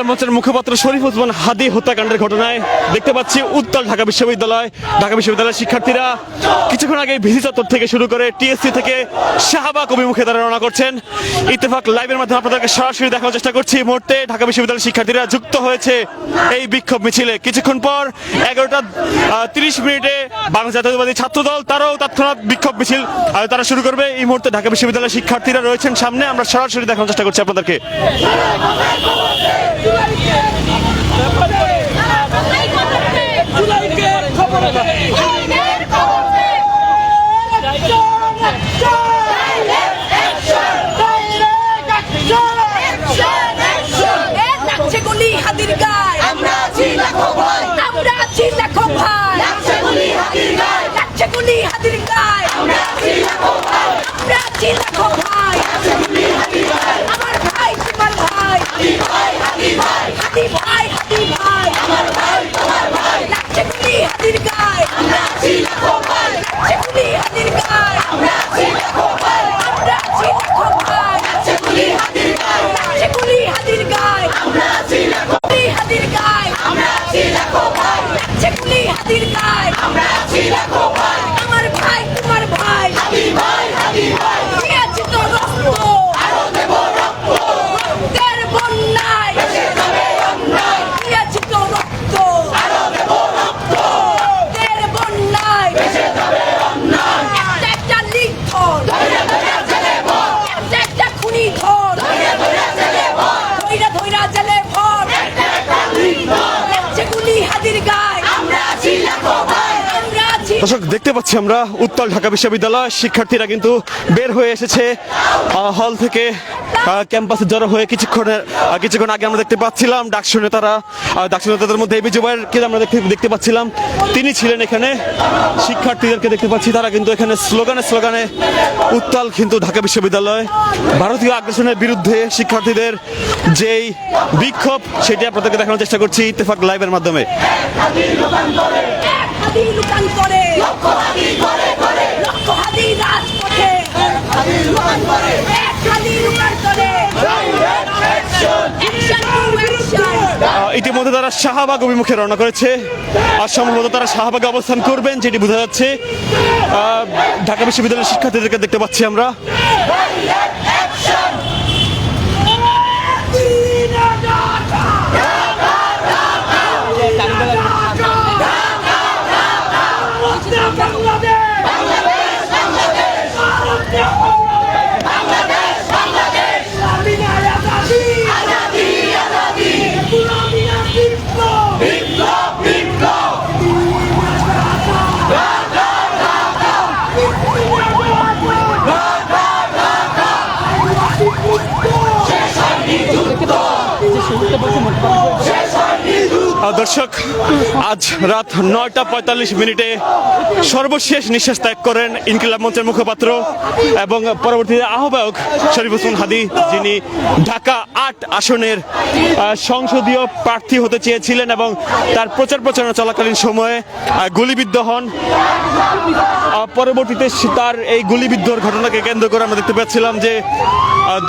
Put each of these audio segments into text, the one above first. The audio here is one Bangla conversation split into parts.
মঞ্চের মুখপাত্র শরীফ ওসমান হাদি হত্যাকাণ্ডের ঘটনায় দেখতে পাচ্ছি উত্তাল ঢাকা বিশ্ববিদ্যালয়ের শিক্ষার্থীরা কিছুক্ষণ আগে ভিসি চত্বর থেকে শুরু করে টিএসসি থেকে শাহবাগ অভিমুখে তারা রওনা করছেন। ইত্তেফাক লাইভের মাধ্যমে আপনাদেরকে সরাসরি দেখানোর চেষ্টা করছি। এই মুহূর্তে ঢাকা বিশ্ববিদ্যালয়ের শিক্ষার্থীরা যুক্ত হয়েছে এই বিক্ষোভ মিছিলে। কিছুক্ষণ পর 11:30 বাংলাদেশ জাতীয়তাবাদী ছাত্রদল তারাও তৎক্ষণাৎ বিক্ষোভ মিছিল তারা শুরু করবে। এই মুহূর্তে ঢাকা বিশ্ববিদ্যালয়ের শিক্ষার্থীরা রয়েছেন সামনে, আমরা সরাসরি দেখানোর চেষ্টা করছি আপনাদেরকে। দর্শক, দেখতে পাচ্ছি আমরা উত্তাল ঢাকা বিশ্ববিদ্যালয় শিক্ষার্থীরা কিন্তু বের হয়ে এসেছে হল থেকে ক্যাম্পাসে জড়ো হয়ে। কিছুক্ষণ আগে আমরা দেখতে পাচ্ছিলাম ডাকসু নেতাদের মধ্যে এবি জুবায়েরকে আমরা দেখতে পাচ্ছিলাম, তিনি ছিলেন এখানে। শিক্ষার্থীদেরকে দেখতে পাচ্ছি তারা কিন্তু এখানে স্লোগানে উত্তাল কিন্তু ঢাকা বিশ্ববিদ্যালয়। ভারতীয় আগ্রাসনের বিরুদ্ধে শিক্ষার্থীদের যেই বিক্ষোভ সেটি আপনাদেরকে দেখানোর চেষ্টা করছি ইত্তেফাক লাইভের মাধ্যমে। ইতিমধ্যে তারা শাহবাগ অভিমুখে রওনা করেছে আর সম্ভবত তারা শাহবাগে অবস্থান করবেন, যেটি বোঝা যাচ্ছে। ঢাকা বিশ্ববিদ্যালয়ের শিক্ষার্থীদেরকে দেখতে পাচ্ছি আমরা। দর্শক, আজ রাত 9:45 সর্বশেষ নিঃশ্বাস ত্যাগ করেন ইনকিলাব মঞ্চের মুখপাত্র এবং পরবর্তীতে আহ্বায়ক শরীফ ওসমান হাদি, যিনি ঢাকা 8 আসনের সংসদীয় প্রার্থী হতে চেয়েছিলেন এবং তার প্রচারণা চলাকালীন সময়ে গুলিবিদ্ধ হন। পরবর্তীতে তার এই গুলিবিদ্ধর ঘটনাকে কেন্দ্র করে আমরা দেখতে পাচ্ছিলাম যে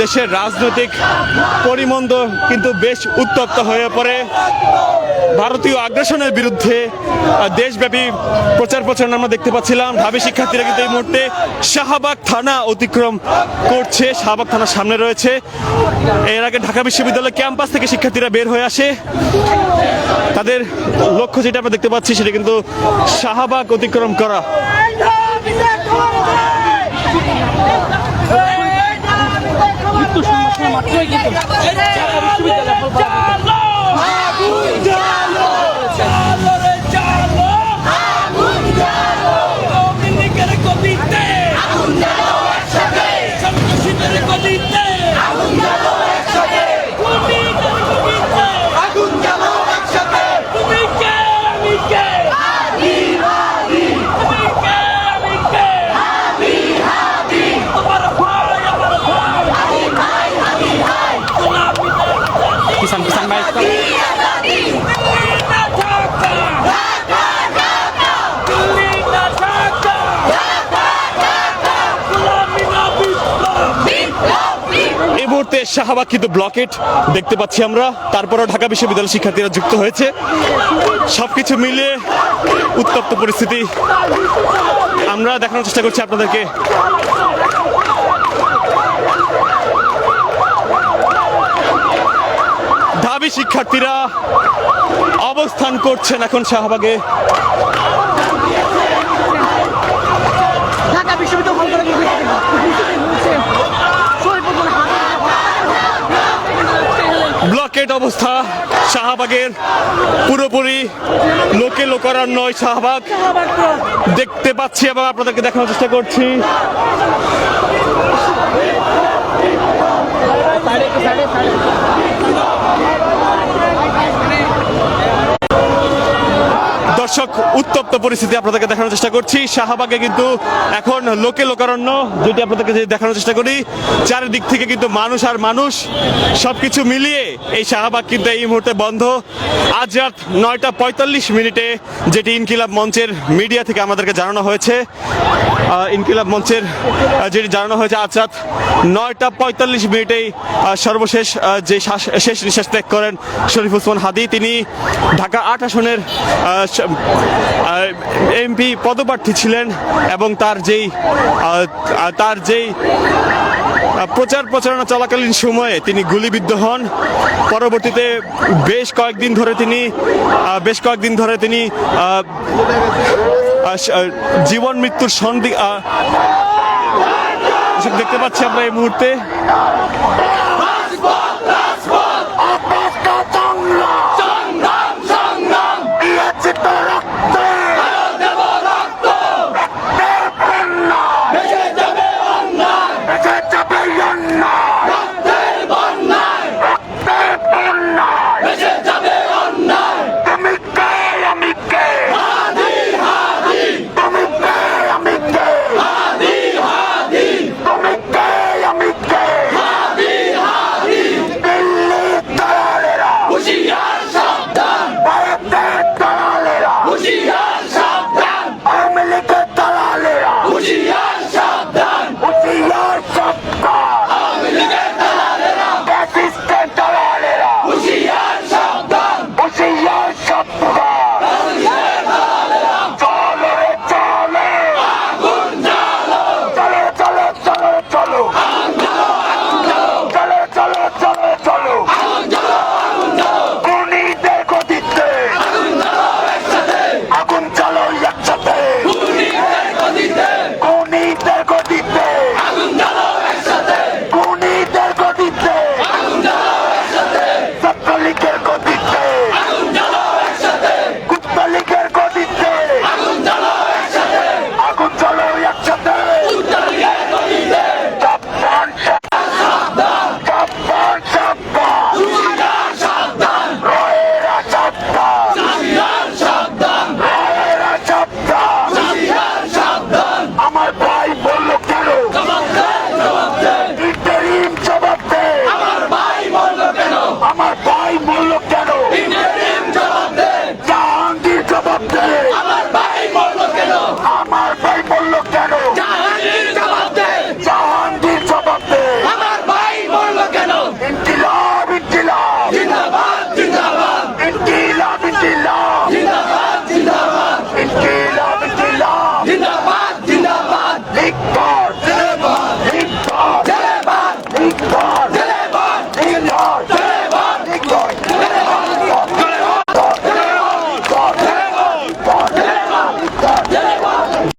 দেশের রাজনৈতিক পরিমণ্ড কিন্তু বেশ উত্তপ্ত হয়ে পড়ে। ভারতীয় আগ্রাসনের বিরুদ্ধে দেশব্যাপী প্রচারণা আমরা দেখতে পাচ্ছিলাম। ঢাবি শিক্ষার্থীরা কিন্তু এই মুহূর্তে শাহবাগ থানা অতিক্রম করছে, শাহবাগ থানার সামনে রয়েছে। এর আগে ঢাকা বিশ্ববিদ্যালয় ক্যাম্পাস থেকে শিক্ষার্থীরা বের হয়ে আসে, তাদের লক্ষ্য যেটা আমরা দেখতে পাচ্ছি সেটা কিন্তু শাহবাগ অতিক্রম করা। Pisan-pisan baik kok. মুহূর্তে শাহবাগ কিন্তু ব্লকেট দেখতে পাচ্ছি আমরা। তারপরেও ঢাকা বিশ্ববিদ্যালয়ের শিক্ষার্থীরা যুক্ত হয়েছে। সবকিছু মিলিয়ে উত্তপ্ত পরিস্থিতি আমরা দেখানোর চেষ্টা করছি আপনাদেরকে। ঢাবি শিক্ষার্থীরা অবস্থান করছেন এখন শাহবাগে। ব্লকেট অবস্থা শাহবাগের, পুরোপুরি লোকে লোকারণ্য শাহবাগ দেখতে পাচ্ছি এবং আপনাদেরকে দেখানোর চেষ্টা করছি। দর্শক, উত্তপ্ত পরিস্থিতি আপনাদেরকে দেখানোর চেষ্টা করছি। শাহবাগে কিন্তু এখন লোকে লোকারণ্য, যেটি আপনাদেরকে দেখানোর চেষ্টা করি। চারিদিক থেকে কিন্তু মানুষ আর মানুষ, সবকিছু মিলিয়ে এই শাহবাগ কিন্তু এই মুহূর্তে বন্ধ। আজ রাত 9:45 যেটি ইনকিলাব মঞ্চের মিডিয়া থেকে আমাদেরকে জানানো হয়েছে, ইনকিলাব মঞ্চের যেটি জানানো হয়েছে, আজ রাত 9:45 সর্বশেষ যে শেষ নিঃশ্বাস ত্যাগ করেন শরীফ ওসমান হাদী। তিনি ঢাকা 8 আসনের এমপি পদপ্রার্থী ছিলেন এবং তার যেই প্রচারণা চলাকালীন সময়ে তিনি গুলিবিদ্ধ হন। পরবর্তীতে বেশ কয়েকদিন ধরে তিনি জীবন মৃত্যুর সন্ধি দেখতে পাচ্ছি আমরা এই মুহূর্তে।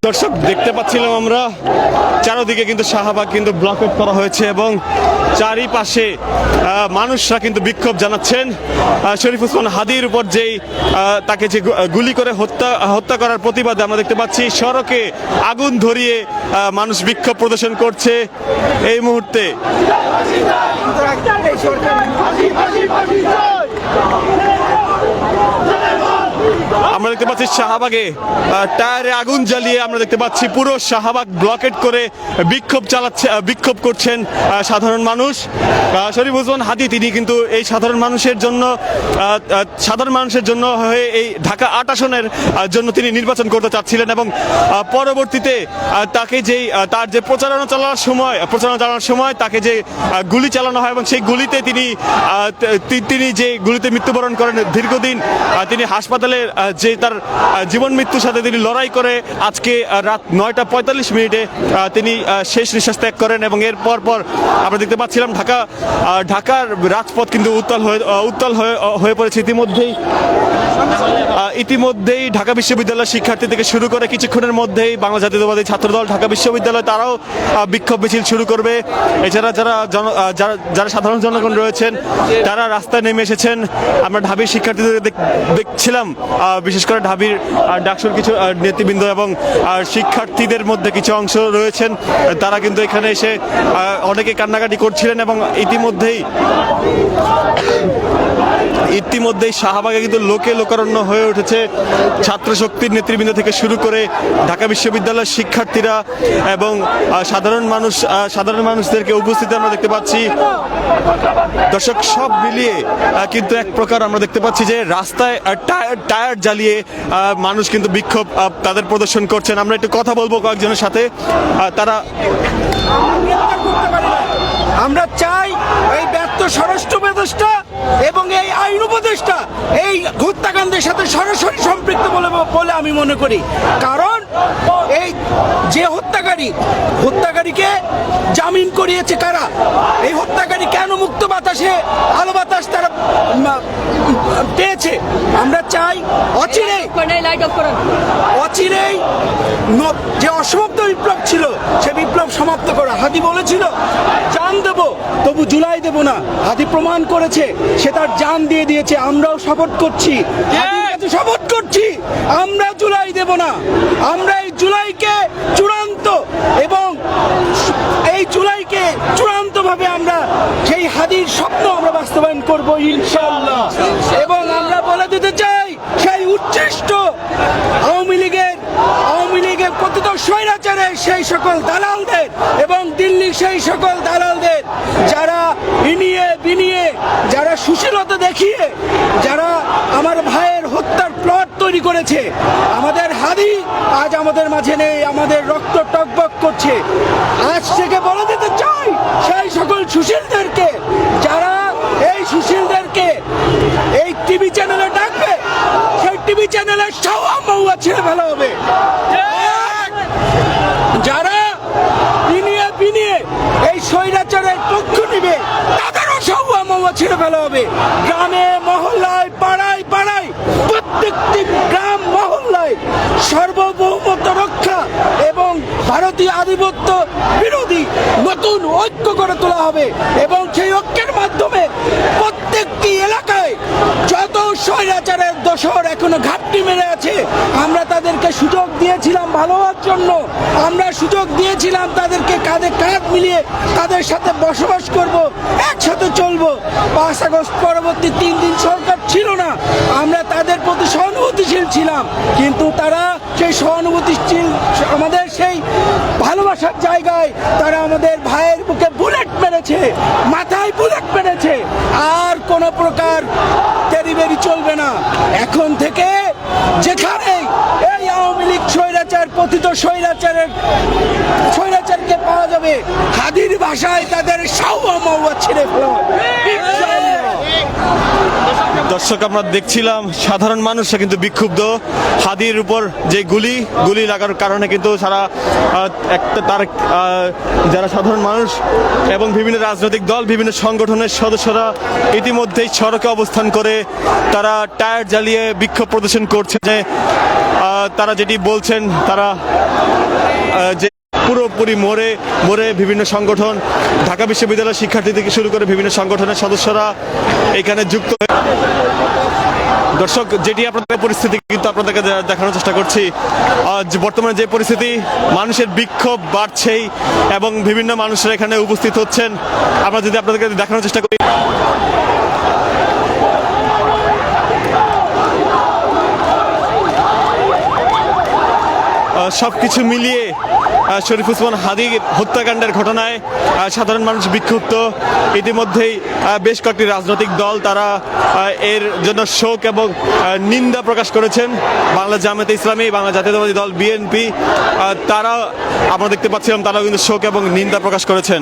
দর্শক, দেখতে পাচ্ছিলাম আমরা চারদিকে কিন্তু শাহবাগ কিন্তু ব্লকেট করা হয়েছে এবং চারিপাশে মানুষরা কিন্তু বিক্ষোভ জানাচ্ছেন শরীফ ওসমান হাদীর উপর যেই তাকে যে গুলি করে হত্যা করার প্রতিবাদে আমরা দেখতে পাচ্ছি সড়কে আগুন ধরিয়ে মানুষ বিক্ষোভ প্রদর্শন করছে এই মুহূর্তে। আমরা দেখতে পাচ্ছি শাহবাগে টায়ারে আগুন জ্বালিয়ে আমরা দেখতে পাচ্ছি পুরো শাহবাগ ব্লকেট করে বিক্ষোভ করছেন সাধারণ মানুষ। শরীফুজ্জামান হাদী তিনি কিন্তু এই সাধারণ মানুষের জন্য হয়ে এই ঢাকা ৮ আসনের জন্য তিনি নির্বাচন করতে চাচ্ছিলেন এবং পরবর্তীতে তাকে তার যে প্রচারণা চালানোর সময় তাকে যে গুলি চালানো হয় এবং সেই গুলিতে তিনি যে গুলিতে মৃত্যুবরণ করেন। দীর্ঘদিন তিনি হাসপাতালে যে তার জীবন মৃত্যুর সাথে তিনি লড়াই করে আজকে রাত ৯টা ৪৫ তিনি শেষ নিঃশ্বাস ত্যাগ করেন এবং এর পর আমরা দেখতে পাচ্ছিলাম ঢাকার রাজপথ কিন্তু উত্তাল হয়ে পড়েছে। ইতিমধ্যেই ঢাকা বিশ্ববিদ্যালয়ের শিক্ষার্থী থেকে শুরু করে কিছুক্ষণের মধ্যেই বাংলা জাতীয়তাবাদী ছাত্রদল ঢাকা বিশ্ববিদ্যালয় তারাও বিক্ষোভ মিছিল শুরু করবে। এছাড়া যারা সাধারণ জনগণ রয়েছেন তারা রাস্তায় নেমে এসেছেন। আমরা ঢাবির শিক্ষার্থীদের দেখছিলাম, বিশেষ করে ঢাবির ডাকসুর কিছু নেতৃবৃন্দ এবং শিক্ষার্থীদের মধ্যে কিছু অংশ রয়েছেন, তারা কিন্তু এখানে এসে অনেকে কান্নাকাটি করছিলেন এবং ইতিমধ্যেই শাহবাগে কিন্তু লোকারণ্য হয়ে উঠেছে। ছাত্র শক্তির নেতৃবৃন্দ থেকে শুরু করে ঢাকা বিশ্ববিদ্যালয়ের শিক্ষার্থীরা এবং সাধারণ মানুষদেরকে উপস্থিতি আমরা দেখতে পাচ্ছি। দর্শক, সব মিলিয়ে কিন্তু এক প্রকার আমরা দেখতে পাচ্ছি যে রাস্তায় টায়ার জ্বালিয়ে মানুষ কিন্তু বিক্ষোভ তাদের প্রদর্শন করছেন। আমরা একটু কথা বলবো কয়েকজনের সাথে। আমরা চাই এই ব্যর্থ স্বরাষ্ট্র উপদেষ্টা এবং এই আইন উপদেষ্টা এই হত্যাকাণ্ডের সাথে সরাসরি সম্পৃক্ত বলে আমি মনে করি। কারণ এই যে হত্যাকারীকে জামিন করিয়েছে কারা? এই হত্যাকারী কেন মুক্ত বাতাসে আলো বাতাস তারা পেয়েছে? আমরা চাই অচিরেই যে অসমাপ্ত বিপ্লব ছিল সে বিপ্লব সমাপ্ত করা। হাদি বলেছিল জান দেব তবু জুলাই দেব না। হাদি প্রমাণ করেছে সে তার জান দিয়ে দিয়েছে। আমরাও শপথ করছি আমরা জুলাই দেব না। আমরা এই জুলাইকে চূড়ান্তভাবে আমরা সেই হাদির স্বপ্ন আমরা বাস্তবায়ন করব ইনশাআল্লাহ। এবং আমরা বলে দিতে চাই সেই উচ্ছিষ্ট আওয়ামী লীগের কথিত স্বৈরাচারের সেই সকল দালালদের এবং দিল্লির সেই সকল দালালদের যারা বিনিয়ে যারা সুশীলতা দেখিয়ে যারা আমার ভাইয়ের হত্যার প্লট তৈরি করেছে, আমাদের হাদি আজ আমাদের মাঝে নেই, আমাদের রক্ত টকবক করছে। আজ থেকে বলে দিতে চাই সেই সকল সুশীলদেরকে, যারা এই সুশীলদেরকে এই টিভি চ্যানেলে ডাকবে, সেই টিভি চ্যানেলে ছাওয়া মৌয়া ছেড়ে ফেলা হবে। যারা বিনিয়ে এই স্বৈরাচারের পক্ষ নিবে তাদেরও ছাওয়া মৌয়া ছেড়ে ফেলা হবে। গ্রামে মহল্লায় পাড়ায় প্রত্যেকটি গ্রাম মহল্লায় সার্বভৌমত্ব রক্ষা এবং ভারতীয় আধিপত্য বিরোধী নতুন ঐক্য করে তোলা হবে এবং সেই ঐক্যের মাধ্যমে প্রত্যেকটি এলাকায় যত স্বৈরাচারের দোসর এখনো ঘাটতি মেরে আছে, আমরা তাদেরকে সুযোগ দিয়েছিলাম ভালো হওয়ার জন্য। আমরা সুযোগ দিয়েছিলাম তাদেরকে কাঁধে কাঁধ মিলিয়ে তাদের সাথে বসবাস করব, একসাথে চলবো। 5 আগস্ট পরবর্তী 3 দিন সরকার ছিল না, আমরা তাদের প্রতি সহানুভূতিশীল ছিলাম, কিন্তু তারা সেই সহানুভূতিশীল আমাদের সেই ভালোবাসার জায়গায় তারা আমাদের ভাইয়ের বুকে বুলেট মেরেছে, মাথায় বুলেট মেরেছে। আর কোনো প্রকার তেরিবেরি চলবে না। এখন থেকে যেখানে এই আওয়ামী লীগ পতিত স্বৈরাচারকে পাওয়া যাবে, হাদির ভাষায় তাদের সাওয়া মাওয়া ছেড়ে ফেলা হবে। দর্শক, আমরা দেখছিলাম সাধারণ মানুষরা কিন্তু বিক্ষুব্ধ। হাদির উপর যে গুলি লাগার কারণে কিন্তু যারা সাধারণ মানুষ এবং বিভিন্ন রাজনৈতিক দল, বিভিন্ন সংগঠনের সদস্যরা ইতিমধ্যেই সড়কে অবস্থান করে তারা টায়ার জ্বালিয়ে বিক্ষোভ প্রদর্শন করছে। যে তারা যেটি বলছেন, তারা যে পুরোপুরি মোড়ে বিভিন্ন সংগঠন, ঢাকা বিশ্ববিদ্যালয়ের শিক্ষার্থী থেকে শুরু করে বিভিন্ন সংগঠনের সদস্যরা এখানে যুক্ত। দর্শক, যেটি আপনাদের পরিস্থিতি কিন্তু আপনাদেরকে দেখানোর চেষ্টা করছি। বর্তমানে যে পরিস্থিতি, মানুষের বিক্ষোভ বাড়ছেই এবং বিভিন্ন মানুষরা এখানে উপস্থিত হচ্ছেন। আমরা যদি আপনাদেরকে দেখানোর চেষ্টা করি, সবকিছু মিলিয়ে শরীফ ওসমান হাদী হত্যাকাণ্ডের ঘটনায় সাধারণ মানুষ বিক্ষুব্ধ। ইতিমধ্যেই বেশ কয়েকটি রাজনৈতিক দল তারা এর জন্য শোক এবং নিন্দা প্রকাশ করেছেন। বাংলা জামায়াতে ইসলামী, বাংলা জাতীয়তাবাদী দল বিএনপি তারা আমরা দেখতে পাচ্ছিলাম তারাও কিন্তু শোক এবং নিন্দা প্রকাশ করেছেন।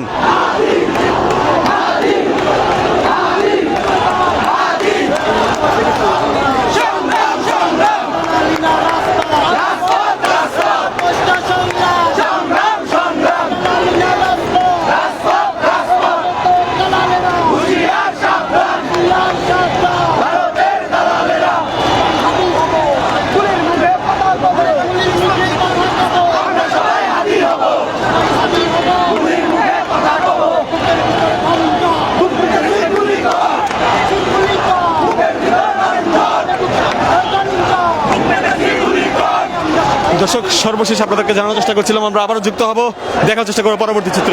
দর্শক, সর্বশেষ আপনাদেরকে জানানোর চেষ্টা করছিলাম, আমরা আবারও যুক্ত হব, দেখার চেষ্টা করবো পরবর্তী চিত্র।